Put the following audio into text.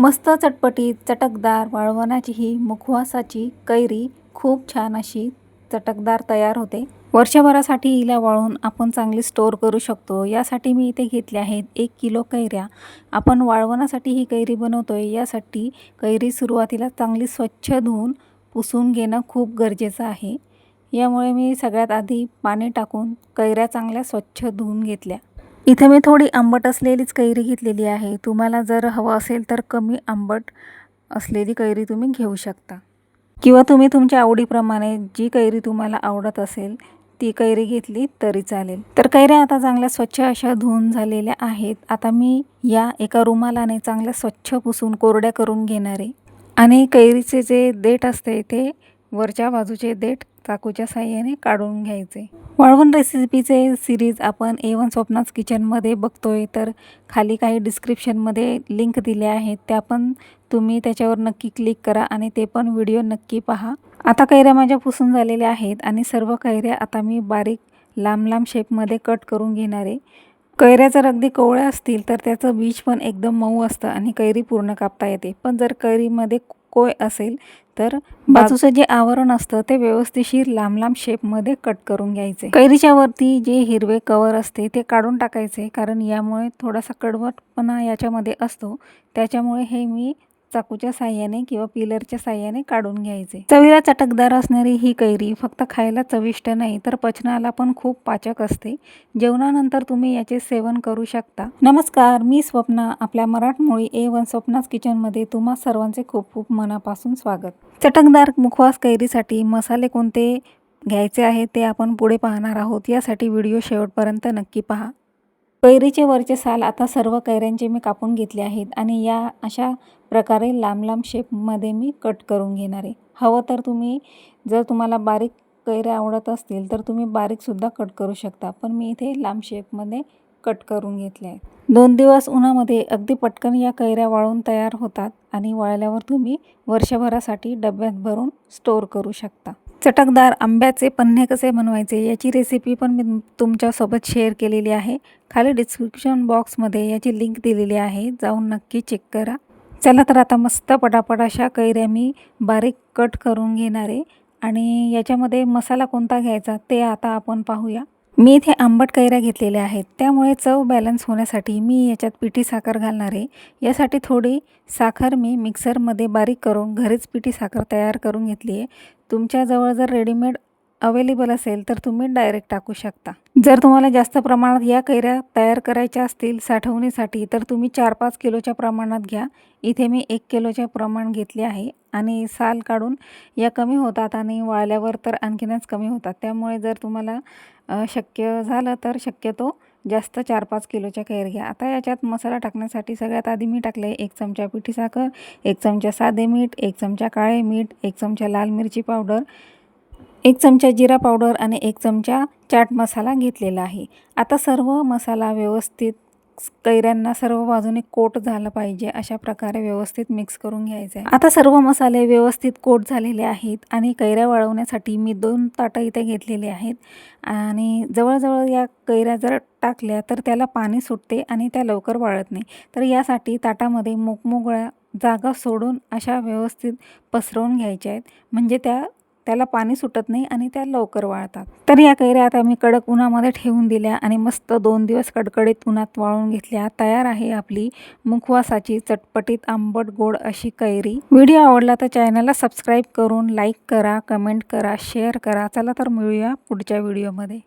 मस्त चटपटीत चटकदार वाळवणाची ही मुखवासाची कैरी खूप छान अशी चटकदार तयार होते। वर्षभरासाठी हिला वाळवून आपण चांगली स्टोर करू शकतो। यासाठी मी इथे घेतले आहेत 1 किलो कैऱ्या। आपण वाळवणासाठी ही कैरी बनवतोय, यासाठी कैरी सुरुवातीला चांगली स्वच्छ धुवून पुसून घेणं खूप गरजेचं आहे। यामुळे मी सगळ्यात आधी पाणी टाकून कैऱ्या चांगल्या स्वच्छ धुवून घेतल्या। इथे मी थोडी आंबट असलेलीच कैरी घेतलेली आहे। तुम्हाला जर हवं असेल तर कमी आंबट असलेली कैरी तुम्ही घेऊ शकता, किंवा तुम्ही तुमच्या आवडीप्रमाणे जी कैरी तुम्हाला आवडत असेल ती कैरी घेतली तरी चालेल। तर कैऱ्या आता चांगल्या स्वच्छ अशा धुवून झालेल्या आहेत। आता मी या एका रुमालाने चांगल्या स्वच्छ पुसून कोरड्या करून घेणार आहे। आणि कैरीचे जे देठ असते ते वरच्या बाजूचे देठ चाकूच्या साहाय्याने काढून घ्यायचे। वाळवण रेसिपीचे सिरीज आपण A1 स्वप्नाज किचनमध्ये बघतोय, तर खाली काही डिस्क्रिप्शनमध्ये लिंक दिले आहेत, त्या पण तुम्ही त्याच्यावर नक्की क्लिक करा आणि ते पण व्हिडिओ नक्की पहा। आता कैऱ्या माझ्या पुसून झालेल्या आहेत आणि सर्व कैऱ्या आता मी बारीक लांब लांब शेपमध्ये कट करून घेणार आहे। कैऱ्या जर अगदी कोवळ्या असतील तर त्याचं बीज पण एकदम मऊ असतं आणि कैरी पूर्ण कापता येते। पण जर कैरीमध्ये कोय असेल तर बाजूचं जे आवरण असतं ते व्यवस्थिशीर लांब लांब शेपमध्ये कट करून घ्यायचे। कैरीच्या वरती जे हिरवे कवर असते ते काढून टाकायचे, कारण यामुळे थोडासा कडवटपणा याच्यामध्ये असतो। त्याच्यामुळे हे मी चाकूच्या साहाय्याने किंवा पिलरच्या साहाय्याने काढून घ्यायचे। चवीला चटकदार असणारी ही कैरी फक्त खायला चविष्ट नाही तर पचनाला पण खूप पाचक असते। जेवणानंतर तुम्ही याचे सेवन करू शकता। नमस्कार, मी स्वप्ना, आपल्या मराठमोळी A1 स्वप्नाज किचनमध्ये तुम्हा सर्वांचे खूप खूप मनापासून स्वागत। चटकदार मुखवास कैरीसाठी मसाले कोणते घ्यायचे आहेत ते आपण पुढे पाहणार आहोत, यासाठी व्हिडिओ शेवटपर्यंत नक्की पहा। कैरीचे वरचे साल आता सर्व कैऱ्यांचे मी कापून घेतले आहेत आणि या अशा प्रकारे लांब लांब शेपमध्ये मी कट करून घेणार आहे। हवं तर तुम्ही जर तुम्हाला बारीक कैऱ्या आवडत असतील तर तुम्ही बारीकसुद्धा कट करू शकता, पण मी इथे लांब शेपमध्ये कट करून घेतले आहे। 2 दिवस उन्हामध्ये अगदी पटकन या कैऱ्या वाळून तयार होतात आणि वाळल्यावर तुम्ही वर्षभरासाठी डब्यात भरून स्टोर करू शकता। चटकदार आंब्याचे पन्हे कसे बनवायचे याची रेसिपी पण मी तुमच्यासोबत शेअर केलेली आहे। खाली डिस्क्रिप्शन बॉक्समध्ये याची लिंक दिलेली आहे, जाऊन नक्की चेक करा। चला तर आता मस्त पटापट अशा कैऱ्या मी बारीक कट करून घेणार आहे आणि याच्यामध्ये मसाला कोणता घ्यायचा ते आता आपण पाहूया। मी इथे आंबट कैऱ्या घेतलेल्या आहेत, त्यामुळे चव बॅलन्स होण्यासाठी मी याच्यात पिठी साखर घालणार आहे। यासाठी थोडी साखर मी मिक्सरमध्ये बारीक करून घरीच पिठी साखर तयार करून घेतली आहे। तुमच्याजवळ जर रेडीमेड अवेलेबल असेल तर तुम्ही डायरेक्ट टाकू शकता। जर तुम्हाला जास्त प्रमाणात या कैऱ्या तयार करायच्या असतील साठवणीसाठी तर तुम्ही 4-5 किलोच्या प्रमाणात घ्या। इथे मी 1 किलोचे प्रमाण घेतले आहे आणि साल काढून या कमी होतात आणि वाळल्यावर तर आणखीनच कमी होतात। त्यामुळे जर तुम्हाला शक्य झालं तर शक्यतो जास्त 4-5 किलोच्या कैऱ्या घ्या। आता याच्यात मसाला टाकण्यासाठी सगळ्यात आधी मी टाकले 1 चमचा पिठी साखर, 1 चमचा साधे मीठ, 1 चमचा काळे मीठ, 1 चमचा लाल मिरची पावडर, 1 चमचा जिरा पावडर आणि 1 चमचा चाट मसाला घेतलेला आहे। आता सर्व मसाला व्यवस्थित कैऱ्यांना सर्व बाजूने कोट झाला पाहिजे, अशा प्रकारे व्यवस्थित मिक्स करून घ्यायचे आहे। आता सर्व मसाले व्यवस्थित कोट झालेले आहेत आणि कैऱ्या वाळवण्यासाठी मी 2 ताटं इथे घेतलेले आहेत आणि जवळजवळ या कैऱ्या जर टाकल्या तर त्याला पाणी सुटते आणि त्या लवकर वाळत नाही। तर यासाठी ताटामध्ये मोकमोकळ्या जागा सोडून अशा व्यवस्थित पसरवून घ्यायच्या आहेत, म्हणजे त्याला पाणी सुटत नाही आणि त्या लवकर वाळतात। तर या कैऱ्या आता मी कडक उन्हामध्ये ठेवून दिल्या आणि मस्त 2 दिवस कडकडीत उन्हात वाळून घेतल्या। तयार आहे आपली मुखवासाची चटपटीत आंबट गोड अशी कैरी। व्हिडिओ आवडला तर चॅनलला सबस्क्राईब करून लाईक करा, कमेंट करा, शेअर करा। चला तर मिळूया पुढच्या व्हिडिओमध्ये।